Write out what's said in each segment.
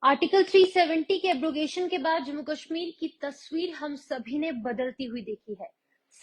Article 370 के abrogation के बाद जम्मू कश्मीर की तस्वीर हम सभी ने बदलती हुई देखी है।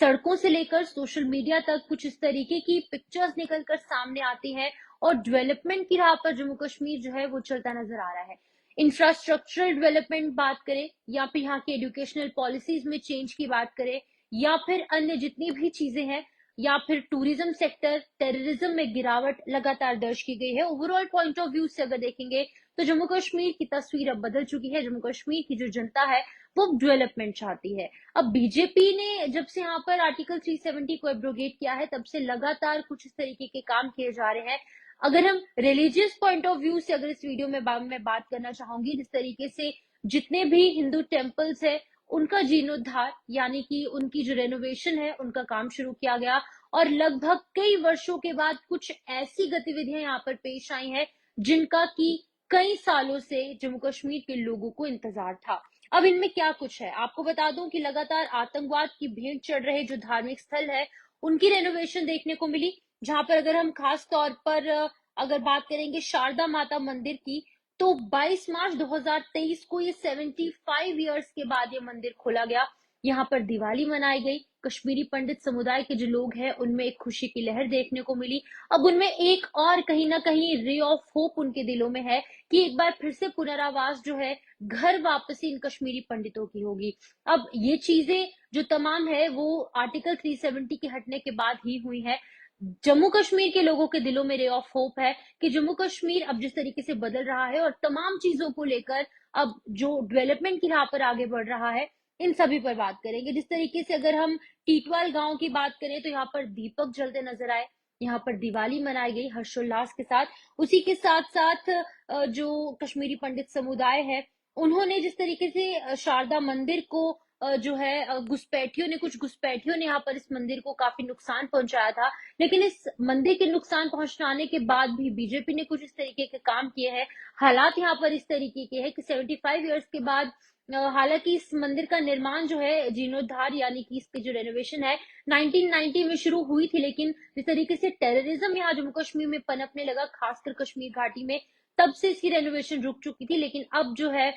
सड़कों से लेकर सोशल मीडिया तक कुछ इस तरीके की पिक्चर्स निकलकर सामने आती हैं और डेवलपमेंट की राह पर जम्मू कश्मीर जो है वो चलता नजर आ रहा है। इंफ्रास्ट्रक्चरल डेवलपमेंट बात करें या फिर यहाँ की एजुकेशनल पॉलिसीज में चेंज की बात करें या फिर अन्य जितनी भी चीजें हैं या फिर टूरिज्म सेक्टर, टेररिज्म में गिरावट लगातार दर्ज की गई है। ओवरऑल पॉइंट ऑफ व्यू से अगर देखेंगे तो जम्मू कश्मीर की तस्वीर अब बदल चुकी है। जम्मू कश्मीर की जो जनता है वो डेवलपमेंट चाहती है। अब बीजेपी ने जब से यहाँ पर आर्टिकल 370 को एब्रोगेट किया है तब से लगातार कुछ इस तरीके के काम किए जा रहे हैं। अगर हम रिलीजियस पॉइंट ऑफ व्यू से अगर इस वीडियो में मैं बात करना चाहूंगी, जिस तरीके से जितने भी हिंदू टेम्पल्स है उनका जीर्णोद्धार यानी कि उनकी जो रेनोवेशन है उनका काम शुरू किया गया और लगभग कई वर्षों के बाद कुछ ऐसी गतिविधियां यहाँ पर पेश आई हैं जिनका की कई सालों से जम्मू कश्मीर के लोगों को इंतजार था। अब इनमें क्या कुछ है आपको बता दूं कि लगातार आतंकवाद की भेंट चढ़ रहे जो धार्मिक स्थल है उनकी रेनोवेशन देखने को मिली, जहां पर अगर हम खास तौर पर अगर बात करेंगे शारदा माता मंदिर की, तो 22 मार्च 2023 को ये 75 इयर्स के बाद ये मंदिर खोला गया। यहाँ पर दिवाली मनाई गई। कश्मीरी पंडित समुदाय के जो लोग हैं उनमें एक खुशी की लहर देखने को मिली। अब उनमें एक और कहीं ना कहीं रे ऑफ होप उनके दिलों में है कि एक बार फिर से पुनरावास जो है, घर वापसी इन कश्मीरी पंडितों की होगी। अब ये चीजें जो तमाम है वो आर्टिकल 370 के हटने के बाद ही हुई है। जम्मू कश्मीर के लोगों के दिलों में रे ऑफ होप है कि जम्मू कश्मीर अब जिस तरीके से बदल रहा है और तमाम चीजों को लेकर अब जो डेवलपमेंट की राह पर आगे बढ़ रहा है, इन सभी पर बात करेंगे। जिस तरीके से अगर हम टीटवाल गांव की बात करें तो यहाँ पर दीपक जलते नजर आए, यहाँ पर दिवाली मनाई गई हर्षोल्लास के साथ। उसी के साथ साथ जो कश्मीरी पंडित समुदाय है उन्होंने जिस तरीके से शारदा मंदिर को जो है कुछ घुसपैठियों ने यहाँ पर इस मंदिर को काफी नुकसान पहुंचाया था, लेकिन इस मंदिर के नुकसान पहुंचाने के बाद भी बीजेपी ने कुछ इस तरीके के काम किए हैं। हालात यहाँ पर इस तरीके के हैं कि 75 इयर्स के बाद हालांकि इस मंदिर का निर्माण जो है जीर्णोद्धार यानी कि इसकी जो रेनोवेशन है 1990 में शुरू हुई थी, लेकिन जिस तरीके से टेररिज्म यहाँ जम्मू कश्मीर में पनपने लगा, खासकर कश्मीर घाटी में, तब से इसकी रेनोवेशन रुक चुकी थी। लेकिन अब जो है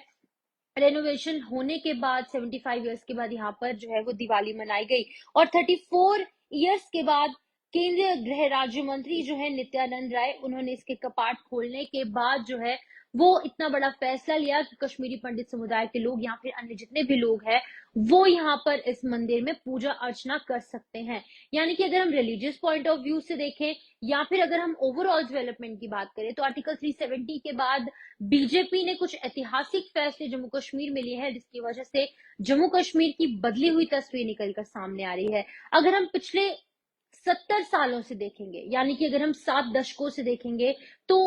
रेनोवेशन होने के बाद 75 इयर्स के बाद यहाँ पर जो है वो दिवाली मनाई गई और 34 इयर्स के बाद केंद्रीय गृह राज्य मंत्री जो है नित्यानंद राय, उन्होंने इसके कपाट खोलने के बाद जो है वो इतना बड़ा फैसला लिया कि कश्मीरी पंडित समुदाय के लोग या फिर अन्य जितने भी लोग हैं वो यहाँ पर इस मंदिर में पूजा अर्चना कर सकते हैं। यानी कि अगर हम रिलीजियस पॉइंट ऑफ व्यू से देखें या फिर अगर हम ओवरऑल डेवलपमेंट की बात करें तो आर्टिकल 370 के बाद बीजेपी ने कुछ ऐतिहासिक फैसले जम्मू कश्मीर में लिए हैं, जिसकी वजह से जम्मू कश्मीर की बदली हुई तस्वीर निकलकर सामने आ रही है। अगर हम पिछले 70 सालों से देखेंगे यानी कि अगर हम 7 दशकों से देखेंगे तो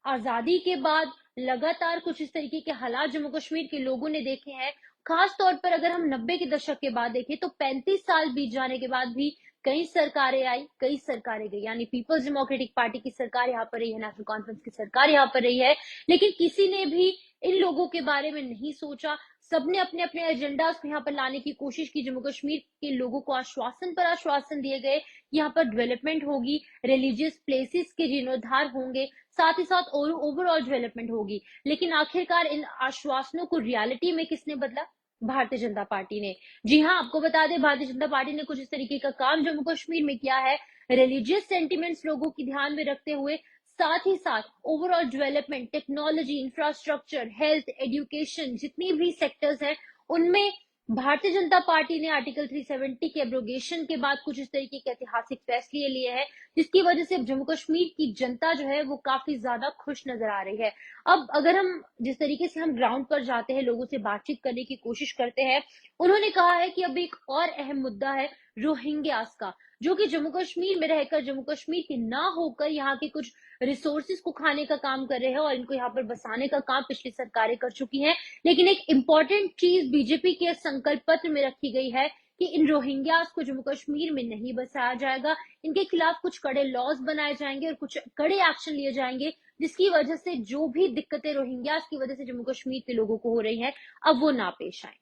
आजादी के बाद लगातार कुछ इस तरीके के हालात जम्मू कश्मीर के लोगों ने देखे हैं। खास तौर पर अगर हम 90 के दशक के बाद देखें तो 35 साल बीत जाने के बाद भी कई सरकारें आई, कई सरकारें गई, यानी पीपल्स डेमोक्रेटिक पार्टी की सरकार यहाँ पर रही है, नेशनल कॉन्फ्रेंस की सरकार यहाँ पर रही है, लेकिन किसी ने भी इन लोगों के बारे में नहीं सोचा। सबने अपने अपने एजेंडा को यहाँ पर लाने की कोशिश की। जम्मू कश्मीर के लोगों को आश्वासन पर आश्वासन दिए गए, यहाँ पर डेवलपमेंट होगी, रिलीजियस प्लेसेस के जीर्णोद्धार होंगे, साथ ही साथ ओवरऑल डेवलपमेंट होगी। लेकिन आखिरकार इन आश्वासनों को रियलिटी में किसने बदला? भारतीय जनता पार्टी ने। जी हाँ, आपको बता दें भारतीय जनता पार्टी ने कुछ इस तरीके का काम जम्मू कश्मीर में किया है, रिलीजियस सेंटिमेंट्स लोगों की ध्यान में रखते हुए, साथ ही साथ overall development, technology, infrastructure, health, education, जितनी भी सेक्टर्स हैं उनमें भारतीय जनता पार्टी ने आर्टिकल 370 के एब्रोगेशन के बाद कुछ इस तरीके के ऐतिहासिक फैसले लिए हैं, जिसकी वजह से जम्मू कश्मीर की जनता जो है वो काफी ज्यादा खुश नजर आ रही है। अब अगर हम जिस तरीके से हम ग्राउंड पर जाते हैं, लोगों से बातचीत करने की कोशिश करते हैं, उन्होंने कहा है कि अब एक और अहम मुद्दा है रोहिंग्यास का, जो कि जम्मू कश्मीर में रहकर जम्मू कश्मीर के ना होकर यहाँ के कुछ रिसोर्सेज को खाने का काम कर रहे हैं और इनको यहाँ पर बसाने का काम पिछली सरकारें कर चुकी हैं। लेकिन एक इंपॉर्टेंट चीज बीजेपी के संकल्प पत्र में रखी गई है कि इन रोहिंग्यास को जम्मू कश्मीर में नहीं बसाया जाएगा, इनके खिलाफ कुछ कड़े लॉज बनाए जाएंगे और कुछ कड़े एक्शन लिए जाएंगे, जिसकी वजह से जो भी दिक्कतें रोहिंग्यास की वजह से जम्मू कश्मीर के लोगों को हो रही है अब वो ना पेश आए।